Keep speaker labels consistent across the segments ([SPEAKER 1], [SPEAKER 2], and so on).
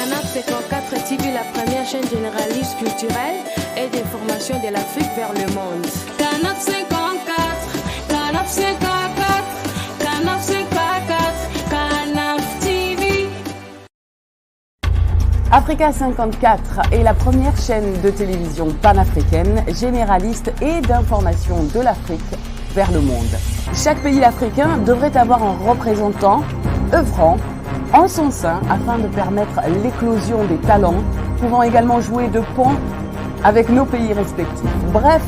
[SPEAKER 1] Canap 54 TV, la première chaîne généraliste culturelle et d'information de l'Afrique vers le monde. Canap 54, Canap 54, Canap 54, Canap TV.
[SPEAKER 2] Africa 54 est la première chaîne de télévision panafricaine, généraliste et d'information de l'Afrique vers le monde. Chaque pays africain devrait avoir un représentant œuvrant en son sein afin de permettre l'éclosion des talents, pouvant également jouer de pont avec nos pays respectifs. Bref,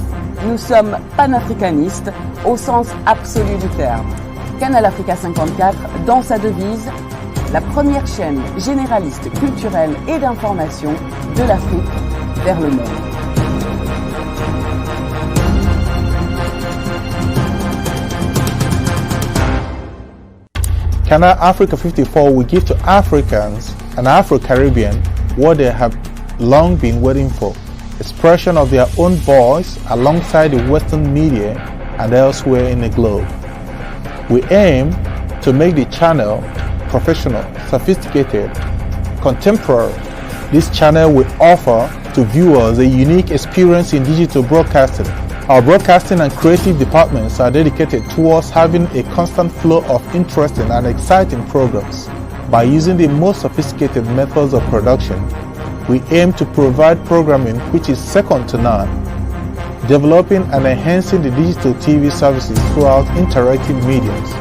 [SPEAKER 2] nous sommes panafricanistes au sens absolu du terme. Canal Africa 54, dans sa devise, la première chaîne généraliste culturelle et d'information de l'Afrique vers le monde.
[SPEAKER 3] Canal Africa 54 will give to Africans and Afro-Caribbean what they have long been waiting for, expression of their own voice alongside the Western media and elsewhere in the globe. We aim to make the channel professional, sophisticated, contemporary. This channel will offer to viewers a unique experience in digital broadcasting. Our broadcasting and creative departments are dedicated towards having a constant flow of interesting and exciting programs. By using the most sophisticated methods of production, we aim to provide programming which is second to none, developing and enhancing the digital TV services throughout interactive mediums.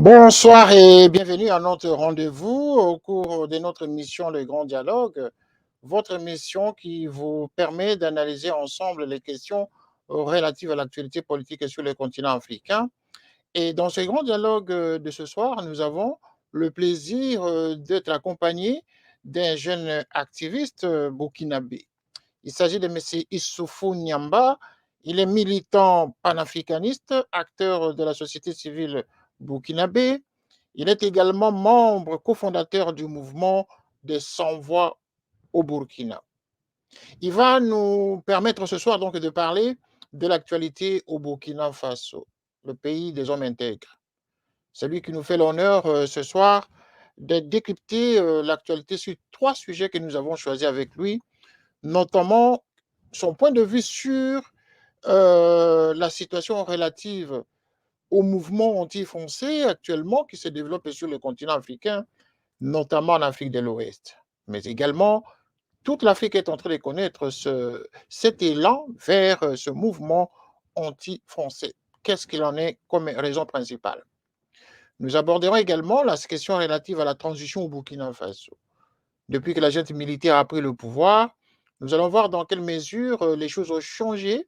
[SPEAKER 4] Bonsoir et bienvenue à notre rendez-vous au cours de notre émission Le Grand Dialogue, votre émission qui vous permet d'analyser ensemble les questions relatives à l'actualité politique sur le continent africain. Et dans ce Grand Dialogue de ce soir, nous avons le plaisir d'être accompagnés d'un jeune activiste burkinabé. Il s'agit de M. Issoufou Niamba. Il est militant panafricaniste, acteur de la société civile burkinabé. Il est également membre cofondateur du mouvement des Sans-Voix au Burkina. Il va nous permettre ce soir donc de parler de l'actualité au Burkina Faso, le pays des hommes intègres. C'est lui qui nous fait l'honneur ce soir de décrypter l'actualité sur 3 sujets que nous avons choisis avec lui, notamment son point de vue sur la situation relative au mouvement anti-français actuellement qui se développe sur le continent africain, notamment en Afrique de l'Ouest. Mais également, toute l'Afrique est en train de connaître cet élan vers ce mouvement anti-français. Qu'est-ce qu'il en est comme raison principale? Nous aborderons également la question relative à la transition au Burkina Faso. Depuis que la junte militaire a pris le pouvoir, nous allons voir dans quelle mesure les choses ont changé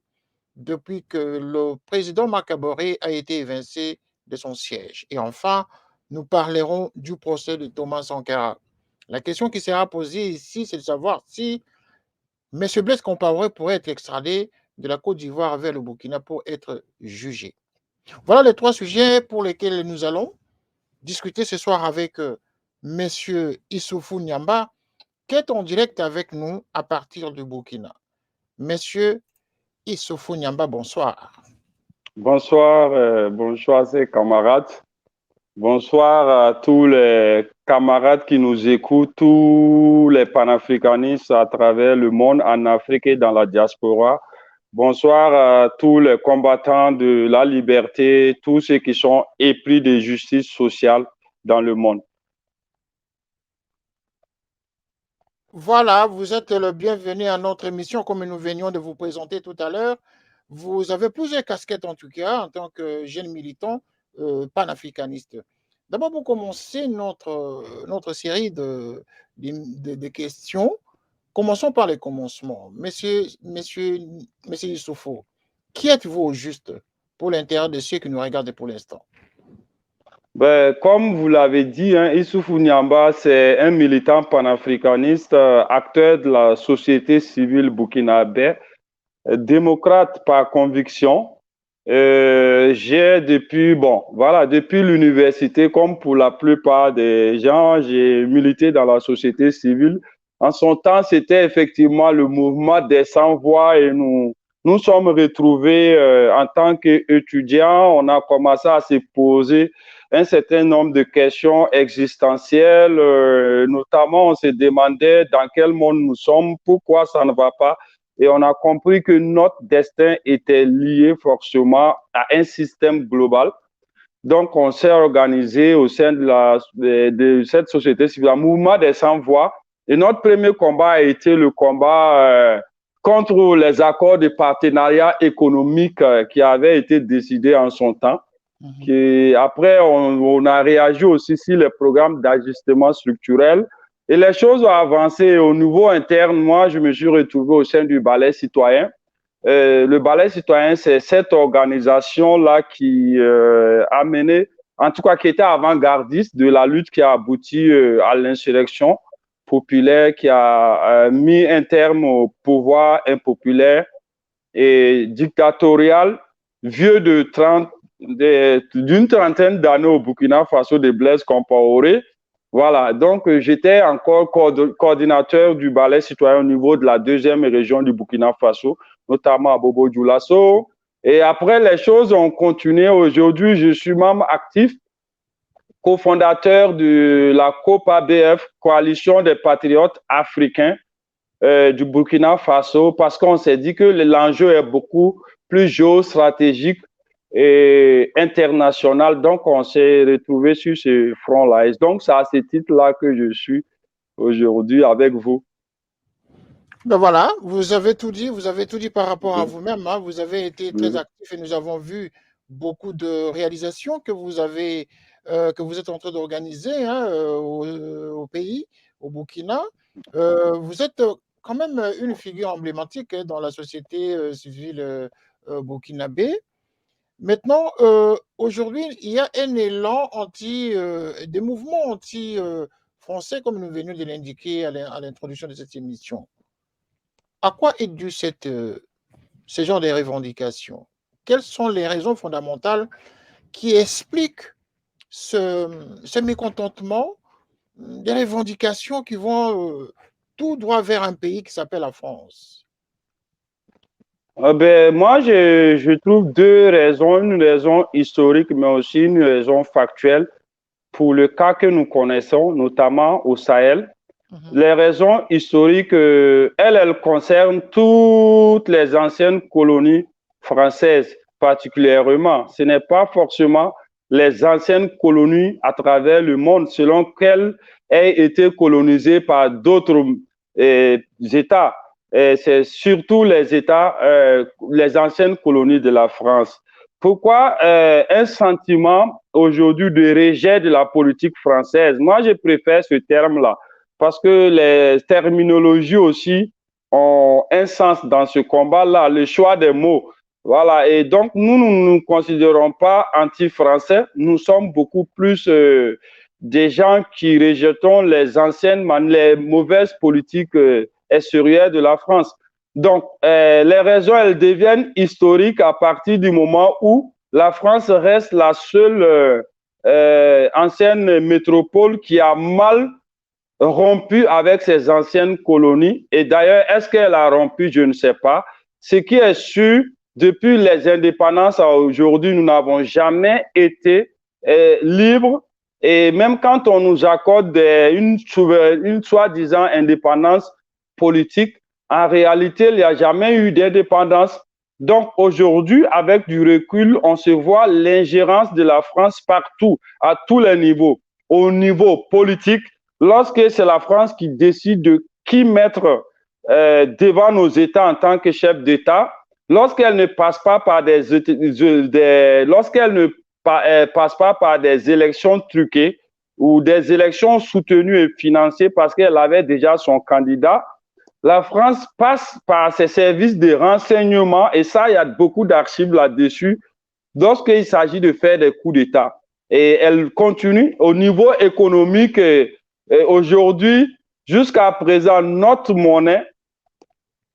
[SPEAKER 4] depuis que le président Makaboré a été évincé de son siège. Et enfin, nous parlerons du procès de Thomas Sankara. La question qui sera posée ici, c'est de savoir si M. Blaise Compaoré pourrait être extradé de la Côte d'Ivoire vers le Burkina pour être jugé. Voilà les 3 sujets pour lesquels nous allons discuter ce soir avec M. Issoufou Niamba, qui est en direct avec nous à partir du Burkina. Monsieur Issoufou Niamba, bonsoir.
[SPEAKER 5] Bonsoir, bonsoir ses camarades. Bonsoir à tous les camarades qui nous écoutent, tous les panafricanistes à travers le monde, en Afrique et dans la diaspora. Bonsoir à tous les combattants de la liberté, tous ceux qui sont épris de justice sociale dans le monde.
[SPEAKER 4] Voilà, vous êtes le bienvenu à notre émission, comme nous venions de vous présenter tout à l'heure. Vous avez plusieurs casquettes en tout cas, en tant que jeune militant panafricaniste. D'abord, pour commencer notre série de questions, commençons par les commencements. Monsieur Issoufou, qui êtes-vous au juste pour l'intérêt de ceux qui nous regardent pour l'instant?
[SPEAKER 5] Ben, comme vous l'avez dit, hein, Issoufou Niamba, c'est un militant panafricaniste, acteur de la société civile burkinabé, démocrate par conviction. J'ai depuis l'université, comme pour la plupart des gens, j'ai milité dans la société civile. En son temps, c'était effectivement le mouvement des sans-voix et nous sommes retrouvés en tant qu'étudiants. On a commencé à se poser un certain nombre de questions existentielles. Notamment, on se demandait dans quel monde nous sommes, pourquoi ça ne va pas. Et on a compris que notre destin était lié forcément à un système global. Donc, on s'est organisé au sein de cette société civile, un mouvement des sans-voix. Et notre premier combat a été le combat contre les accords de partenariat économique qui avaient été décidés en son temps. Après, on a réagi aussi sur les programmes d'ajustement structurel. Et les choses ont avancé au niveau interne. Moi, je me suis retrouvé au sein du Balai citoyen. Le Balai citoyen, c'est cette organisation-là qui a mené, en tout cas qui était avant-gardiste de la lutte qui a abouti à l'insurrection populaire, qui a mis un terme au pouvoir impopulaire et dictatorial, vieux d'une trentaine d'années au Burkina Faso de Blaise Compaoré. Voilà, donc j'étais encore coordinateur du Balai citoyen au niveau de la deuxième région du Burkina Faso, notamment à Bobo Dioulasso. Et après, les choses ont continué. Aujourd'hui, je suis membre actif, cofondateur de la COPABF, Coalition des Patriotes Africains du Burkina Faso, parce qu'on s'est dit que l'enjeu est beaucoup plus géostratégique et international. Donc, on s'est retrouvé sur ce front-là. Et donc, c'est à ce titre-là que je suis aujourd'hui avec vous.
[SPEAKER 4] Ben voilà, vous avez tout dit par rapport à vous-même. Hein. Vous avez été très actif et nous avons vu beaucoup de réalisations que vous êtes en train d'organiser hein, au pays, au Burkina. Vous êtes quand même une figure emblématique hein, dans la société civile burkinabé. Maintenant, aujourd'hui, il y a un élan des mouvements anti-français, comme nous venons de l'indiquer à l'introduction de cette émission. À quoi est dû ce genre de revendications? Quelles sont les raisons fondamentales qui expliquent ce mécontentement des revendications qui vont tout droit vers un pays qui s'appelle la France?
[SPEAKER 5] Moi, je trouve deux raisons, une raison historique, mais aussi une raison factuelle pour le cas que nous connaissons, notamment au Sahel. Les raisons historiques, elles concernent toutes les anciennes colonies françaises particulièrement. Ce n'est pas forcément les anciennes colonies à travers le monde, selon qu'elles aient été colonisées par d'autres États. C'est surtout les États, les anciennes colonies de la France. Pourquoi un sentiment aujourd'hui de rejet de la politique française? Moi, je préfère ce terme-là parce que les terminologies aussi ont un sens dans ce combat-là, le choix des mots. Voilà, et donc nous ne nous considérons pas anti-français, nous sommes beaucoup plus des gens qui rejetons les mauvaises politiques extérieures de la France. Donc, les raisons, elles deviennent historiques à partir du moment où la France reste la seule ancienne métropole qui a mal rompu avec ses anciennes colonies. Et d'ailleurs, est-ce qu'elle a rompu? Je ne sais pas. Ce qui est sûr, depuis les indépendances à aujourd'hui, nous n'avons jamais été libres. Et même quand on nous accorde une soi-disant indépendance politique, en réalité, il n'y a jamais eu d'indépendance. Donc aujourd'hui, avec du recul, on se voit l'ingérence de la France partout, à tous les niveaux. Au niveau politique, lorsque c'est la France qui décide de qui mettre devant nos États en tant que chef d'État, lorsqu'elle ne passe pas par des élections truquées ou des élections soutenues et financées parce qu'elle avait déjà son candidat, la France passe par ses services de renseignement, et ça, il y a beaucoup d'archives là-dessus, lorsqu'il s'agit de faire des coups d'État. et elle continue. Au niveau économique, aujourd'hui, jusqu'à présent, notre monnaie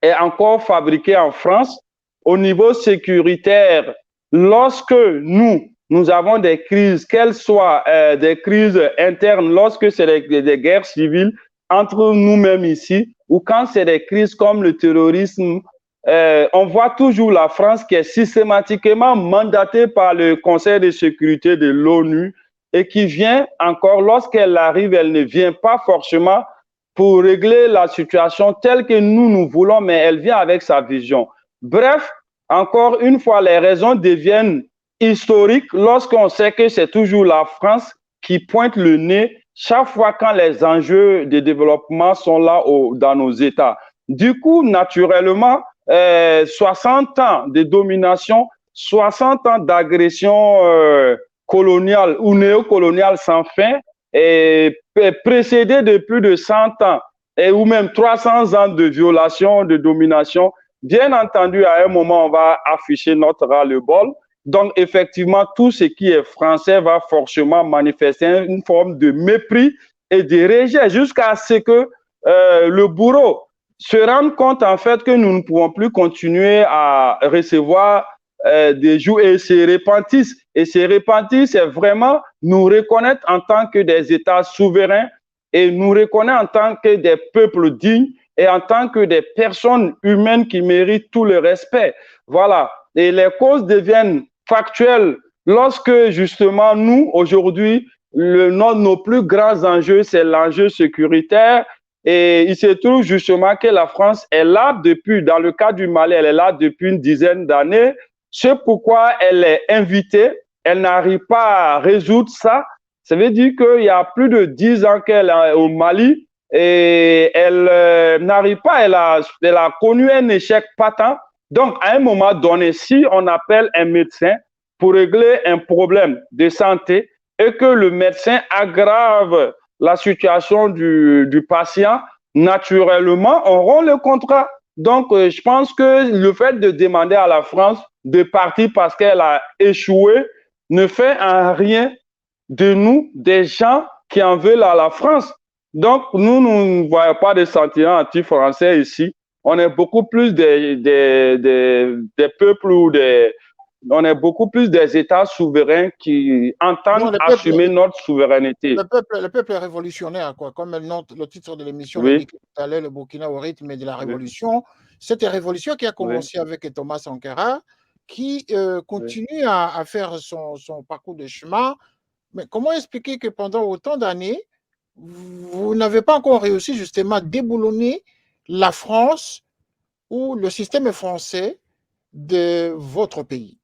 [SPEAKER 5] est encore fabriquée en France. Au niveau sécuritaire, lorsque nous avons des crises, qu'elles soient des crises internes, lorsque c'est des guerres civiles entre nous-mêmes ici, ou quand c'est des crises comme le terrorisme, on voit toujours la France qui est systématiquement mandatée par le Conseil de sécurité de l'ONU et qui vient encore, lorsqu'elle arrive, elle ne vient pas forcément pour régler la situation telle que nous voulons, mais elle vient avec sa vision. Bref, encore une fois, les raisons deviennent historiques lorsqu'on sait que c'est toujours la France qui pointe le nez chaque fois quand les enjeux de développement sont là dans nos États. Du coup, naturellement, 60 ans de domination, 60 ans d'agression coloniale ou néocoloniale sans fin, et précédé de plus de 100 ans ou même 300 ans de violation, de domination. Bien entendu, à un moment, on va afficher notre ras-le-bol. Donc, effectivement, tout ce qui est français va forcément manifester une forme de mépris et de rejet jusqu'à ce que le bourreau se rende compte, en fait, que nous ne pouvons plus continuer à recevoir des jours et se repentissent. Et se repentir, c'est vraiment nous reconnaître en tant que des États souverains et nous reconnaître en tant que des peuples dignes et en tant que des personnes humaines qui méritent tout le respect. Voilà. Et les causes deviennent factuelles lorsque, justement, nous, aujourd'hui, nos plus grands enjeux, c'est l'enjeu sécuritaire. Et il se trouve justement que la France est là depuis, dans le cas du Mali, elle est là depuis une dizaine d'années. C'est pourquoi elle est invitée. Elle n'arrive pas à résoudre ça. Ça veut dire qu'il y a plus de 10 ans qu'elle est au Mali et elle n'arrive pas, elle a connu un échec patent. Donc, à un moment donné, si on appelle un médecin pour régler un problème de santé et que le médecin aggrave la situation du patient, naturellement, on rompt le contrat. Donc, je pense que le fait de demander à la France de partir parce qu'elle a échoué ne fait en rien de nous des gens qui en veulent à la France. Donc, nous ne voyons pas de sentiments anti-français ici. On est beaucoup plus des peuples ou on est beaucoup plus des États souverains qui entendent assumer notre souveraineté.
[SPEAKER 4] Le peuple est révolutionnaire, quoi. Comme le titre de l'émission l'indique tout à l'heure, le Burkina au rythme de la révolution. Cette révolution qui a commencé avec Thomas Sankara, qui continue à faire son parcours de chemin. Mais comment expliquer que pendant autant d'années, vous n'avez pas encore réussi justement à déboulonner la France ou le système français de votre pays?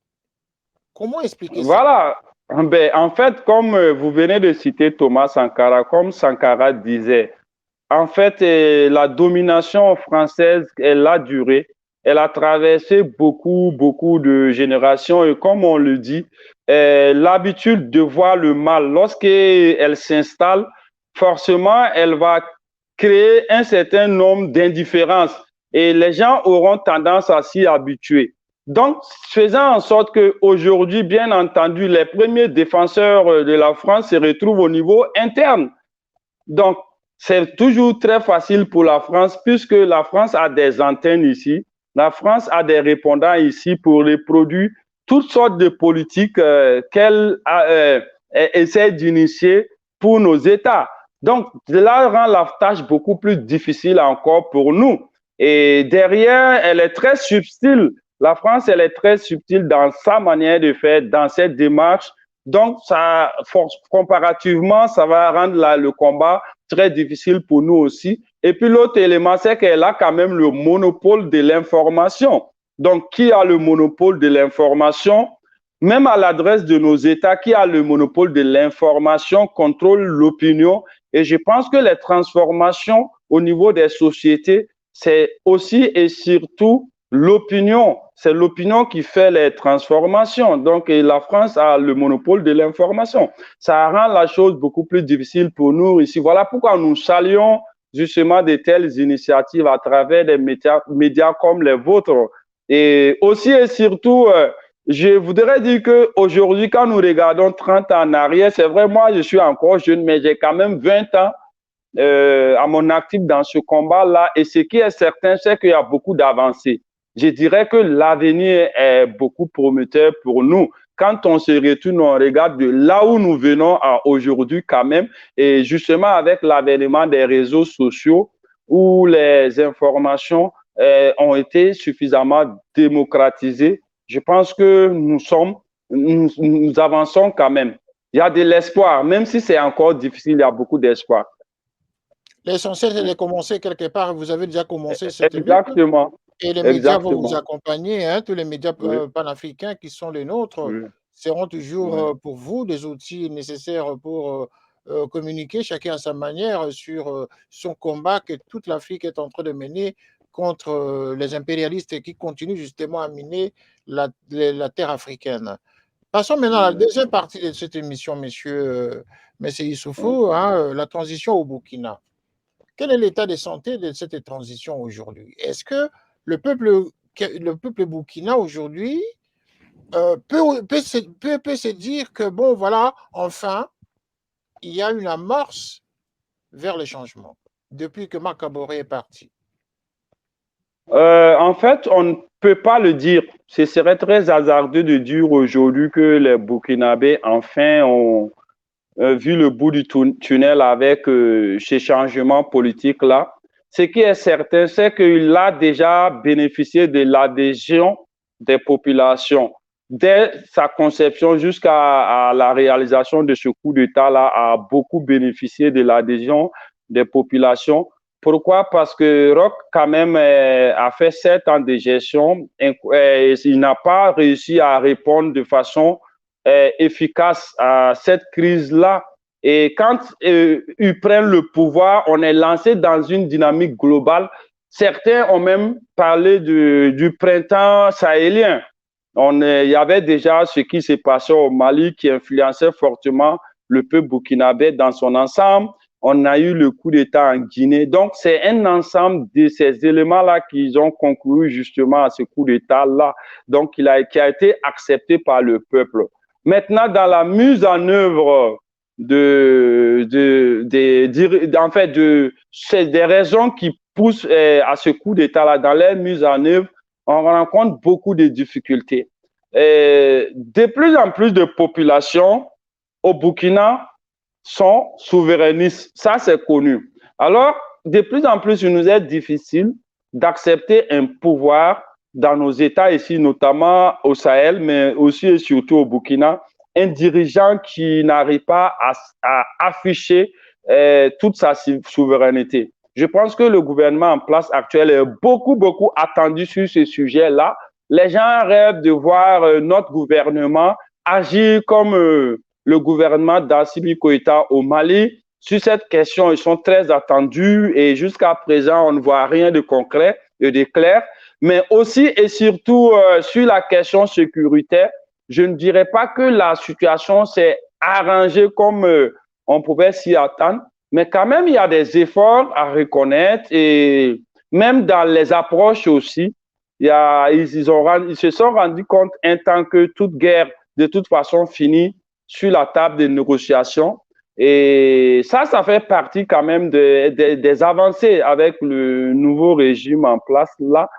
[SPEAKER 4] Comment expliquer ça?
[SPEAKER 5] Voilà. Ben, en fait, comme vous venez de citer Thomas Sankara, comme Sankara disait, en fait, la domination française, elle a duré. Elle a traversé beaucoup de générations. Et comme on le dit, l'habitude de voir le mal, lorsqu'elle s'installe, forcément, elle va créer un certain nombre d'indifférences. Et les gens auront tendance à s'y habituer. Donc, faisant en sorte qu'aujourd'hui, bien entendu, les premiers défenseurs de la France se retrouvent au niveau interne. Donc, c'est toujours très facile pour la France puisque la France a des antennes ici. La France a des répondants ici pour les produits, toutes sortes de politiques qu'elle essaie d'initier pour nos États. Donc, cela rend la tâche beaucoup plus difficile encore pour nous. Et derrière, elle est très subtile. La France, elle est très subtile dans sa manière de faire, dans cette démarche. Donc, ça, comparativement, ça va rendre le combat très difficile pour nous aussi. Et puis, l'autre élément, c'est qu'elle a quand même le monopole de l'information. Donc, qui a le monopole de l'information? Même à l'adresse de nos États, qui a le monopole de l'information contrôle l'opinion. Et je pense que les transformations au niveau des sociétés, c'est aussi et surtout l'opinion. C'est l'opinion qui fait les transformations. Donc, la France a le monopole de l'information. Ça rend la chose beaucoup plus difficile pour nous ici. Voilà pourquoi nous saluons justement de telles initiatives à travers des médias comme les vôtres. Et aussi et surtout, je voudrais dire qu'aujourd'hui, quand nous regardons 30 ans en arrière, c'est vrai, moi, je suis encore jeune, mais j'ai quand même 20 ans à mon actif dans ce combat-là. Et ce qui est certain, c'est qu'il y a beaucoup d'avancées. Je dirais que l'avenir est beaucoup prometteur pour nous. Quand on se retourne, on regarde de là où nous venons à aujourd'hui quand même, et justement avec l'avènement des réseaux sociaux où les informations ont été suffisamment démocratisées, je pense que nous avançons quand même. Il y a de l'espoir, même si c'est encore difficile, il y a beaucoup d'espoir.
[SPEAKER 4] L'essentiel, c'est de commencer quelque part. Vous avez déjà commencé cette lutte.
[SPEAKER 5] Exactement.
[SPEAKER 4] Et les médias vont vous accompagner. Hein, tous les médias panafricains qui sont les nôtres seront toujours pour vous des outils nécessaires pour communiquer, chacun à sa manière, sur son combat que toute l'Afrique est en train de mener contre les impérialistes qui continuent justement à miner la terre africaine. Passons maintenant à la deuxième partie de cette émission, messieurs Issoufou, hein, la transition au Burkina. Quel est l'état de santé de cette transition aujourd'hui? Est-ce que le peuple burkina aujourd'hui peut se dire que, bon, voilà, enfin, il y a une amorce vers le changement depuis que Marc Kaboré est parti?
[SPEAKER 5] En fait, on ne peut pas le dire. Ce serait très hasardeux de dire aujourd'hui que les Burkinabés, enfin, ont vu le bout du tunnel avec ces changements politiques-là. Ce qui est certain, c'est qu'il a déjà bénéficié de l'adhésion des populations. Dès sa conception jusqu'à la réalisation de ce coup d'État-là, a beaucoup bénéficié de l'adhésion des populations. Pourquoi? Parce que Roch, quand même, a fait 7 ans de gestion. Il n'a pas réussi à répondre de façon efficace à cette crise-là. Et quand ils prennent le pouvoir, on est lancé dans une dynamique globale. Certains ont même parlé du printemps sahélien. Il y avait déjà ce qui s'est passé au Mali qui influençait fortement le peuple burkinabé dans son ensemble. On a eu le coup d'État en Guinée. Donc, c'est un ensemble de ces éléments-là qui ont conclu justement à ce coup d'État-là. Donc, qui a été accepté par le peuple. Maintenant, dans la mise en œuvre des raisons qui poussent à ce coup d'État-là, dans leur mise en œuvre, on rencontre beaucoup de difficultés. De plus en plus de populations au Burkina sont souverainistes. Ça, c'est connu. Alors, de plus en plus, il nous est difficile d'accepter un pouvoir dans nos États ici, notamment au Sahel, mais aussi et surtout au Burkina, un dirigeant qui n'arrive pas à afficher toute sa souveraineté. Je pense que le gouvernement en place actuel est beaucoup, beaucoup attendu sur ce sujet-là. Les gens rêvent de voir notre gouvernement agir comme le gouvernement d'Assimi Goïta au Mali. Sur cette question, ils sont très attendus et jusqu'à présent, on ne voit rien de concret et de clair. Mais aussi et surtout sur la question sécuritaire, je ne dirais pas que la situation s'est arrangée comme on pouvait s'y attendre, mais quand même, il y a des efforts à reconnaître et même dans les approches aussi, ils se sont rendus compte un temps que toute guerre, de toute façon, finit sur la table des négociations. Et ça fait partie quand même des avancées avec le nouveau régime en place là.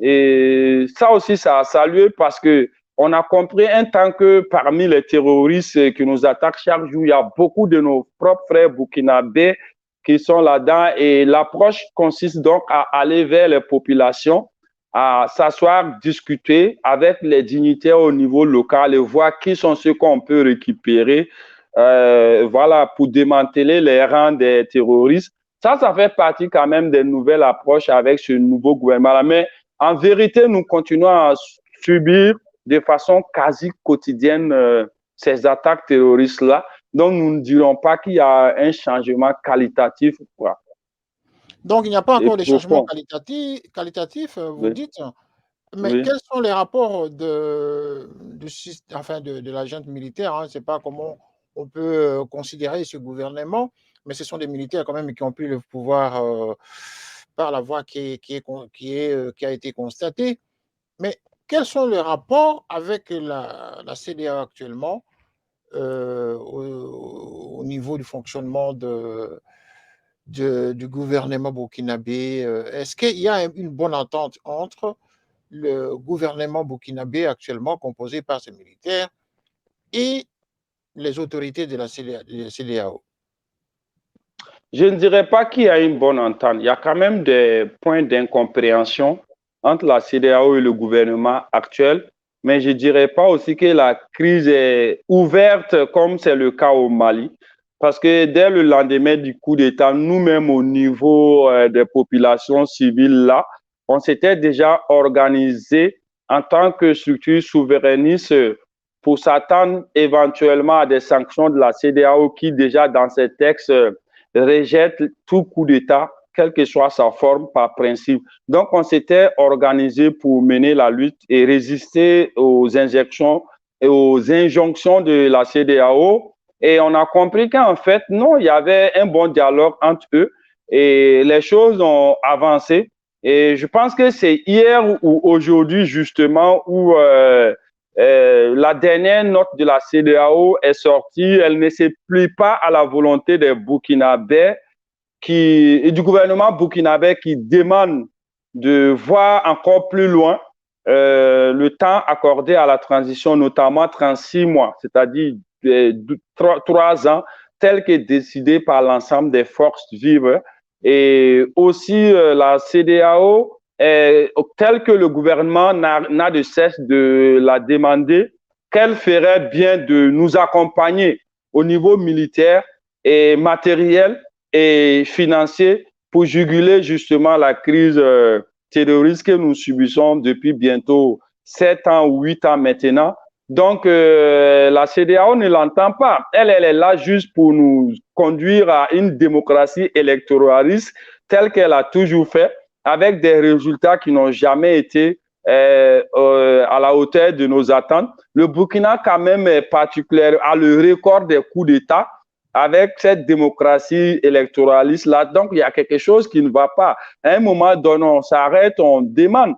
[SPEAKER 5] Et ça aussi, ça a salué parce que on a compris un temps que parmi les terroristes qui nous attaquent chaque jour, il y a beaucoup de nos propres frères burkinabés qui sont là-dedans. Et l'approche consiste donc à aller vers les populations, à s'asseoir, discuter avec les dignitaires au niveau local et voir qui sont ceux qu'on peut récupérer, voilà, pour démanteler les rangs des terroristes. Ça fait partie quand même des nouvelles approches avec ce nouveau gouvernement-là. Mais en vérité, nous continuons à subir de façon quasi quotidienne ces attaques terroristes-là. Donc, nous ne dirons pas qu'il y a un changement qualitatif. Quoi.
[SPEAKER 4] Donc, il n'y a pas encore de changement qualitatif, vous dites. Mais quels sont les rapports de la junte militaire, hein? Je ne sais pas comment on peut considérer ce gouvernement, mais ce sont des militaires quand même qui ont pris le pouvoir par la voie qui a été constatée. Mais quels sont les rapports avec la CEDEAO actuellement au niveau du fonctionnement du gouvernement burkinabé? Est-ce qu'il y a une bonne entente entre le gouvernement burkinabé actuellement composé par ses militaires et les autorités de la CEDEAO?
[SPEAKER 5] Je ne dirais pas qu'il y a une bonne entente. Il y a quand même des points d'incompréhension entre la CEDEAO et le gouvernement actuel, mais je ne dirais pas aussi que la crise est ouverte comme c'est le cas au Mali. Parce que dès le lendemain du coup d'État, nous-mêmes au niveau des populations civiles là, on s'était déjà organisé en tant que structure souverainiste pour s'attendre éventuellement à des sanctions de la CEDEAO qui déjà dans ces textes rejette tout coup d'État, quelle que soit sa forme, par principe. Donc, on s'était organisé pour mener la lutte et résister aux injections et aux injonctions de la CEDEAO. Et on a compris qu'en fait, non, il y avait un bon dialogue entre eux et les choses ont avancé. Et je pense que c'est hier ou aujourd'hui, justement, où la dernière note de la CEDEAO est sortie. Elle ne se plie pas à la volonté des Burkinabés et du gouvernement burkinabé qui demande de voir encore plus loin le temps accordé à la transition, notamment 36 mois, c'est-à-dire 3 ans, tel que décidé par l'ensemble des forces vives. Et aussi la CEDEAO, tel que le gouvernement n'a de cesse de la demander, qu'elle ferait bien de nous accompagner au niveau militaire et matériel et financier pour juguler justement la crise terroriste que nous subissons depuis bientôt 7 ans ou 8 ans maintenant. Donc, la CEDEAO ne l'entend pas. Elle est là juste pour nous conduire à une démocratie électoraliste telle qu'elle a toujours fait, avec des résultats qui n'ont jamais été à la hauteur de nos attentes. Le Burkina, quand même, est particulier, a le record des coups d'État avec cette démocratie électoraliste-là. Donc, il y a quelque chose qui ne va pas. À un moment donné, on s'arrête, on demande.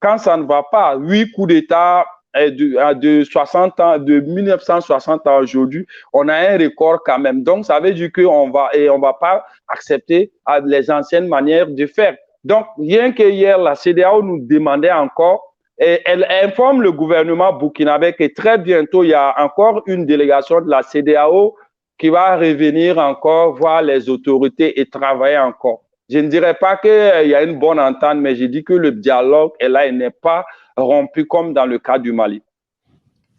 [SPEAKER 5] Quand ça ne va pas, 8 coups d'État de 60 ans, de 1960 à aujourd'hui, on a un record quand même. Donc, ça veut dire qu'on va pas accepter les anciennes manières de faire. Donc, rien que hier, la CEDEAO nous demandait encore, et elle informe le gouvernement burkinabé que très bientôt, il y a encore une délégation de la CEDEAO qui va revenir encore voir les autorités et travailler encore. Je ne dirais pas qu'il y a une bonne entente, mais je dis que le dialogue est là et n'est pas rompu comme dans le cas du Mali.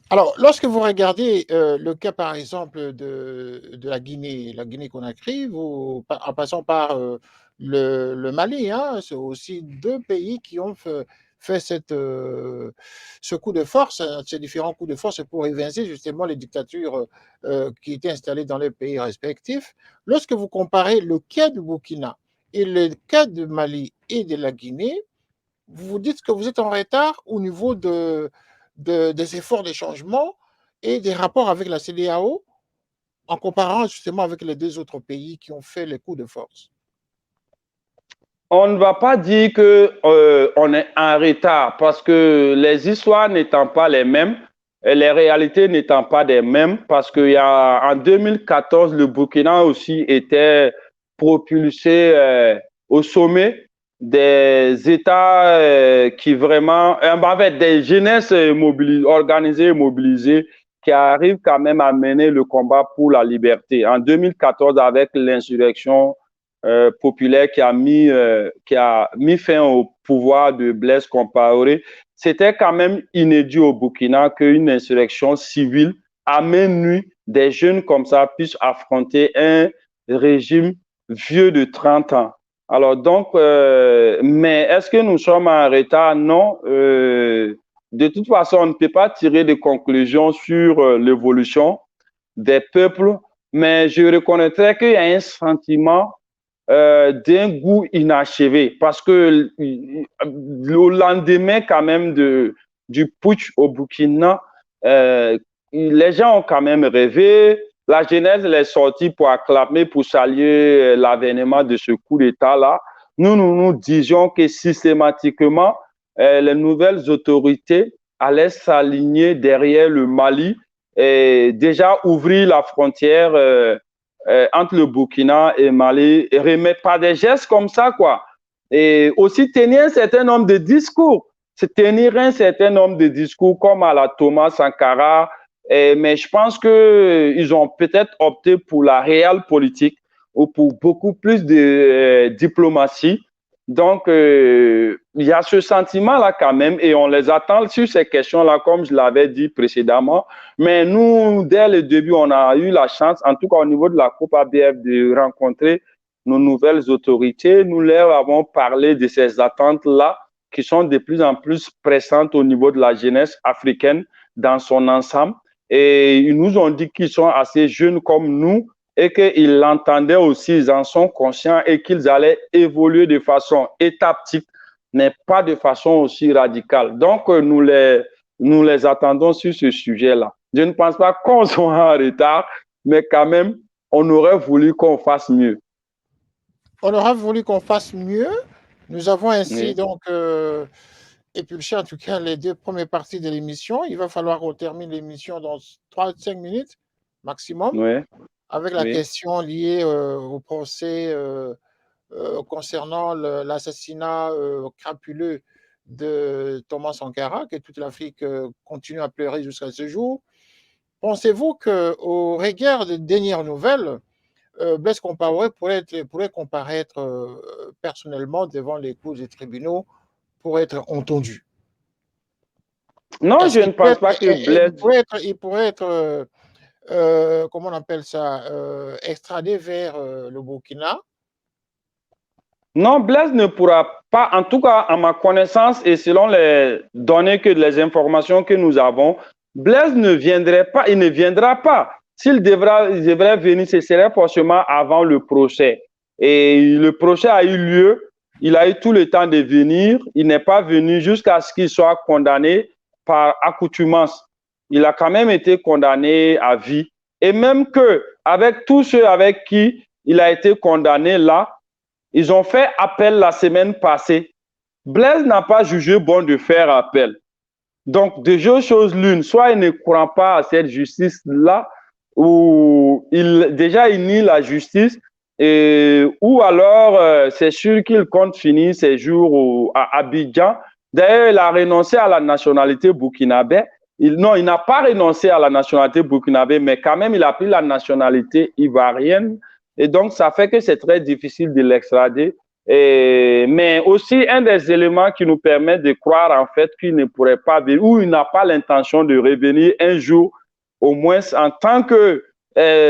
[SPEAKER 4] Alors, lorsque vous regardez le cas, par exemple, de la Guinée-Conakry, en passant par le Mali, hein, c'est aussi deux pays qui ont fait ce coup de force, ces différents coups de force pour évincer justement les dictatures qui étaient installées dans les pays respectifs. Lorsque vous comparez le cas du Burkina et le cas du Mali et de la Guinée, vous vous dites que vous êtes en retard au niveau des efforts de changement et des rapports avec la CEDEAO en comparant justement avec les deux autres pays qui ont fait les coups de force.
[SPEAKER 5] On ne va pas dire qu'on est en retard parce que les histoires n'étant pas les mêmes, les réalités n'étant pas les mêmes, parce qu'en 2014, le Burkina aussi était propulsé au sommet des États qui vraiment, avec des jeunesses organisées et mobilisées qui arrivent quand même à mener le combat pour la liberté. En 2014, avec l'insurrection populaire qui a mis fin au pouvoir de Blaise Compaoré, c'était quand même inédit au Burkina qu'une insurrection civile à main nue des jeunes comme ça puissent affronter un régime vieux de 30 ans. Alors donc, mais est-ce que nous sommes en retard? Non. De toute façon, on ne peut pas tirer de conclusions sur l'évolution des peuples, mais je reconnaîtrais qu'il y a un sentiment d'un goût inachevé parce que le lendemain quand même du putsch au Burkina, les gens ont quand même rêvé. La jeunesse est sortie pour acclamer, pour saluer l'avènement de ce coup d'État-là. Nous disions que systématiquement, les nouvelles autorités allaient s'aligner derrière le Mali et déjà ouvrir la frontière entre le Burkina et Mali et remettre pas des gestes comme ça, quoi. Et aussi tenir un certain nombre de discours. C'est tenir un certain nombre de discours comme à la Thomas Sankara. Mais je pense qu'ils ont peut-être opté pour la réelle politique ou pour beaucoup plus de diplomatie. Donc, il y a ce sentiment-là quand même et on les attend sur ces questions-là, comme je l'avais dit précédemment. Mais nous, dès le début, on a eu la chance, en tout cas au niveau de la Coupe ABF, de rencontrer nos nouvelles autorités. Nous leur avons parlé de ces attentes-là qui sont de plus en plus pressantes au niveau de la jeunesse africaine dans son ensemble. Et ils nous ont dit qu'ils sont assez jeunes comme nous et qu'ils l'entendaient aussi, ils en sont conscients et qu'ils allaient évoluer de façon étatique, mais pas de façon aussi radicale. Donc, nous les attendons sur ce sujet-là. Je ne pense pas qu'on soit en retard, mais quand même, on aurait voulu qu'on fasse mieux.
[SPEAKER 4] On aurait voulu qu'on fasse mieux. Nous avons ainsi donc épulché en tout cas les 2 premières parties de l'émission. Il va falloir qu'on termine l'émission dans 3-5 minutes maximum avec la question liée au procès concernant l'assassinat crapuleux de Thomas Sankara, que toute l'Afrique continue à pleurer jusqu'à ce jour. Pensez-vous qu'au regard des dernières nouvelles, Blaise Compaoré pourrait comparaître personnellement devant les cours des tribunaux pour être entendu?
[SPEAKER 5] Non, je ne pense pas que Blaise...
[SPEAKER 4] Il pourrait être comment on appelle ça, extradé vers le Burkina?
[SPEAKER 5] Non, Blaise ne pourra pas, en tout cas à ma connaissance et selon les données les informations que nous avons, Blaise ne viendrait pas, il ne viendra pas. S'il devrait venir, ce serait forcément avant le procès. Et le procès a eu lieu, il a eu tout le temps de venir, il n'est pas venu jusqu'à ce qu'il soit condamné par accoutumance. Il a quand même été condamné à vie. Et même avec tous ceux avec qui il a été condamné là, ils ont fait appel la semaine passée. Blaise n'a pas jugé bon de faire appel. Donc, de deux choses l'une, soit il ne croit pas à cette justice-là, ou il nie la justice, ou alors c'est sûr qu'il compte finir ses jours à Abidjan. D'ailleurs, il a renoncé à la nationalité burkinabé. Il n'a pas renoncé à la nationalité burkinabé, mais quand même, il a pris la nationalité ivoirienne. Et donc, ça fait que c'est très difficile de l'extrader. Mais aussi, un des éléments qui nous permet de croire en fait qu'il ne pourrait pas venir, ou il n'a pas l'intention de revenir un jour, au moins en tant que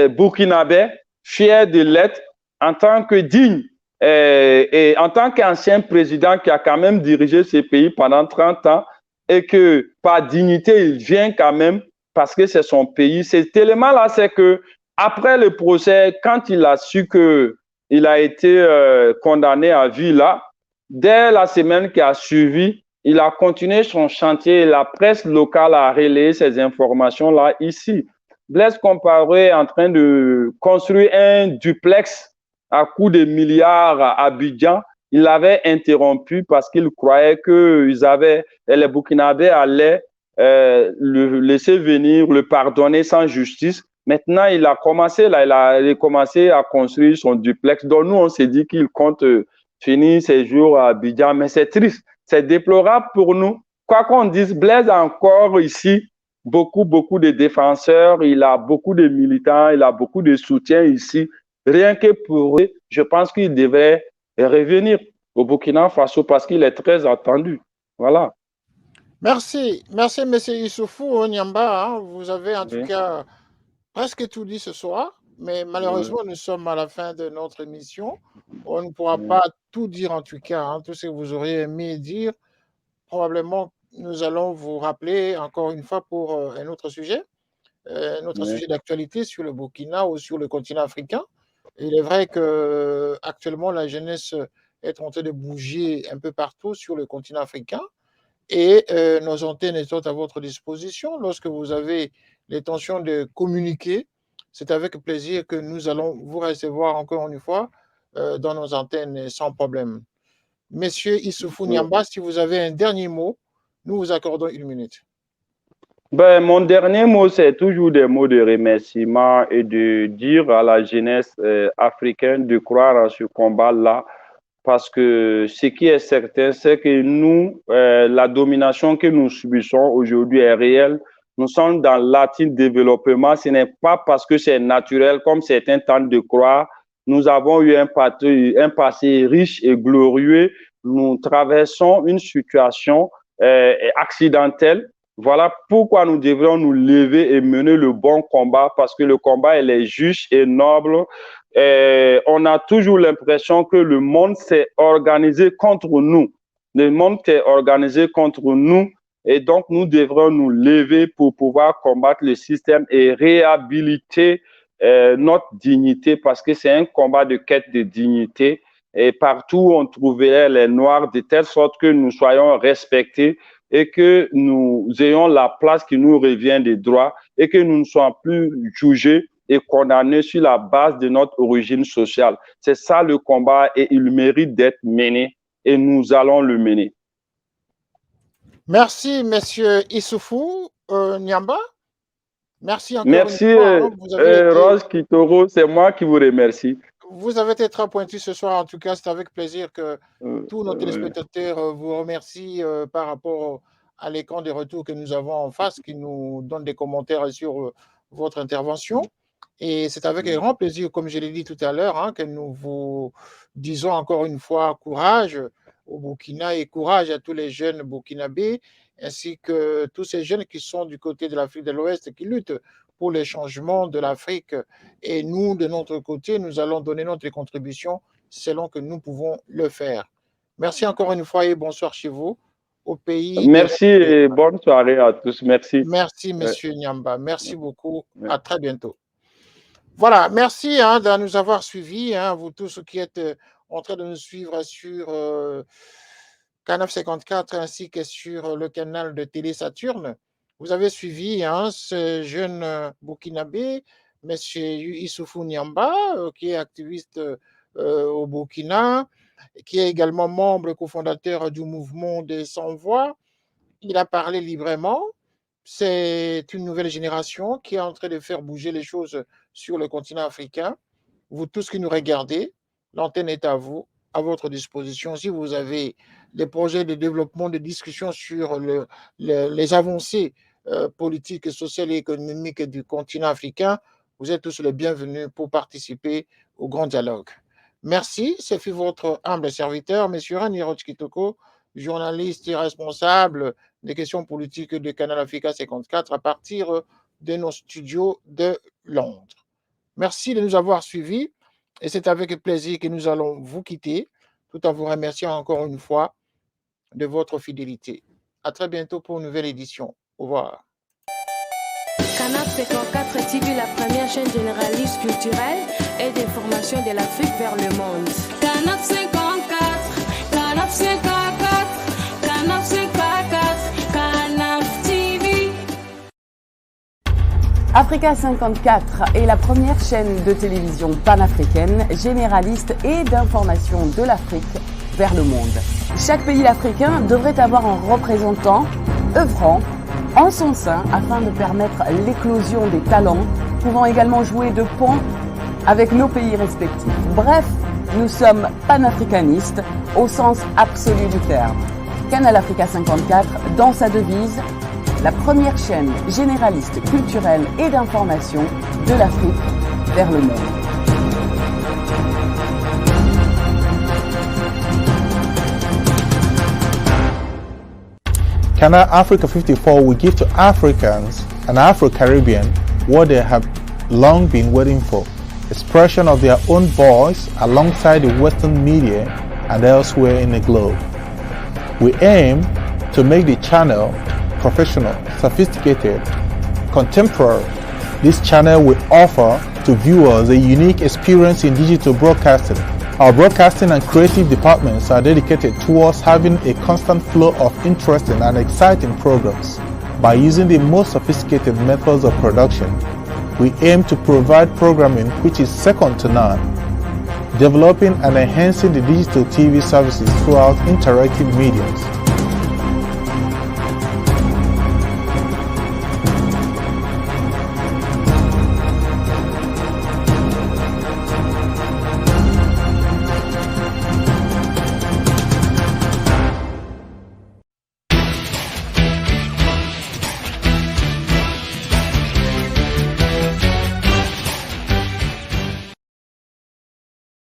[SPEAKER 5] burkinabé, fier de l'être, en tant que digne, et en tant qu'ancien président qui a quand même dirigé ce pays pendant 30 ans, et que par dignité, il vient quand même parce que c'est son pays. Cet élément-là, c'est que après le procès, quand il a su qu'il a été condamné à vie là, dès la semaine qui a suivi, il a continué son chantier et la presse locale a relayé ces informations-là ici. Blaise Compaoré est en train de construire un duplex à coût de milliards à Abidjan. Il l'avait interrompu parce qu'il croyait que les Burkinabés allaient le laisser venir, le pardonner sans justice. Maintenant, il a commencé à construire son duplex. Donc, nous, on s'est dit qu'il compte finir ses jours à Abidjan. Mais c'est triste, c'est déplorable pour nous. Quoi qu'on dise, Blaise a encore ici beaucoup de défenseurs, il a beaucoup de militants, il a beaucoup de soutien ici. Rien que pour eux, je pense qu'il devrait revenir au Burkina Faso parce qu'il est très attendu. Voilà.
[SPEAKER 4] Merci, M. Issoufou Onyamba. Vous avez en tout cas presque tout dit ce soir, mais malheureusement, nous sommes à la fin de notre émission. On ne pourra pas tout dire en tout cas, tout ce que vous auriez aimé dire. Probablement, nous allons vous rappeler encore une fois pour un autre sujet, sujet d'actualité sur le Burkina ou sur le continent africain. Il est vrai qu'actuellement, la jeunesse est en train de bouger un peu partout sur le continent africain et nos antennes sont à votre disposition. Lorsque vous avez l'intention de communiquer, c'est avec plaisir que nous allons vous recevoir encore une fois dans nos antennes sans problème. Monsieur Issoufou Niamba, si vous avez un dernier mot, nous vous accordons 1 minute.
[SPEAKER 5] Mon dernier mot, c'est toujours des mots de remerciement et de dire à la jeunesse africaine de croire à ce combat-là, parce que ce qui est certain, c'est que nous, la domination que nous subissons aujourd'hui est réelle. Nous sommes dans l'anti-développement. Ce n'est pas parce que c'est naturel, comme certains tentent de croire. Nous avons eu un passé riche et glorieux. Nous traversons une situation accidentelle. Voilà pourquoi nous devrions nous lever et mener le bon combat, parce que le combat, il est juste et noble. On a toujours l'impression que le monde s'est organisé contre nous. Le monde s'est organisé contre nous. Et donc, nous devrons nous lever pour pouvoir combattre le système et réhabiliter notre dignité, parce que c'est un combat de quête de dignité. Et partout, on trouverait les Noirs de telle sorte que nous soyons respectés et que nous ayons la place qui nous revient des droits et que nous ne soyons plus jugés et condamnés sur la base de notre origine sociale. C'est ça le combat et il mérite d'être mené et nous allons le mener.
[SPEAKER 4] Merci, monsieur Issoufou Niamba. Merci encore.
[SPEAKER 5] Merci, Rose Kitoro, c'est moi qui vous remercie.
[SPEAKER 4] Vous avez été très pointu ce soir. En tout cas, c'est avec plaisir que tous nos téléspectateurs vous remercient par rapport à l'écran des retours que nous avons en face, qui nous donnent des commentaires sur votre intervention. Et c'est avec un grand plaisir, comme je l'ai dit tout à l'heure, que nous vous disons encore une fois courage au Burkina et courage à tous les jeunes burkinabés, ainsi que tous ces jeunes qui sont du côté de l'Afrique de l'Ouest, qui luttent pour les changements de l'Afrique. Et nous, de notre côté, nous allons donner notre contribution selon que nous pouvons le faire. Merci encore une fois et bonsoir chez vous, au pays.
[SPEAKER 5] Merci et bonne soirée à tous. Merci.
[SPEAKER 4] Merci, monsieur Niamba. Merci beaucoup. À très bientôt. Voilà, merci de nous avoir suivis, vous tous qui êtes en train de nous suivre sur Canal 54 ainsi que sur le canal de Télé Saturne. Vous avez suivi ce jeune burkinabé, M. Issoufou Niamba, qui est activiste au Burkina, qui est également membre cofondateur du mouvement des Sans-Voix. Il a parlé librement. C'est une nouvelle génération qui est en train de faire bouger les choses sur le continent africain. Vous tous qui nous regardez, l'antenne est à vous, à votre disposition. Si vous avez des projets de développement, de discussion sur les avancées politiques, sociales et économiques du continent africain, vous êtes tous les bienvenus pour participer au grand dialogue. Merci, c'est fut votre humble serviteur, M. Rani Roch Kitoko, journaliste et responsable des questions politiques de Canal Africa 54 à partir de nos studios de Londres. Merci de nous avoir suivis et c'est avec plaisir que nous allons vous quitter tout en vous remerciant encore une fois de votre fidélité. À très bientôt pour une nouvelle édition. Au revoir.
[SPEAKER 1] Canal 54 TV, la première chaîne généraliste culturelle et d'information de l'Afrique vers le monde. Canal 54, Canal 54, Canal 54, Canal TV.
[SPEAKER 2] Africa 54 est la première chaîne de télévision panafricaine, généraliste et d'information de l'Afrique vers le monde. Chaque pays africain devrait avoir un représentant œuvrant en son sein afin de permettre l'éclosion des talents, pouvant également jouer de pont avec nos pays respectifs. Bref, nous sommes panafricanistes au sens absolu du terme. Canal Africa 54, dans sa devise, la première chaîne généraliste culturelle et d'information de l'Afrique vers le monde.
[SPEAKER 3] Canal Africa 54 will give to Africans and Afro-Caribbean what they have long been waiting for, expression of their own voice alongside the Western media and elsewhere in the globe. We aim to make the channel professional, sophisticated, contemporary. This channel will offer to viewers a unique experience in digital broadcasting. Our broadcasting and creative departments are dedicated towards having a constant flow of interesting and exciting programs. By using the most sophisticated methods of production, we aim to provide programming which is second to none. developing and enhancing the digital TV services throughout interactive mediums.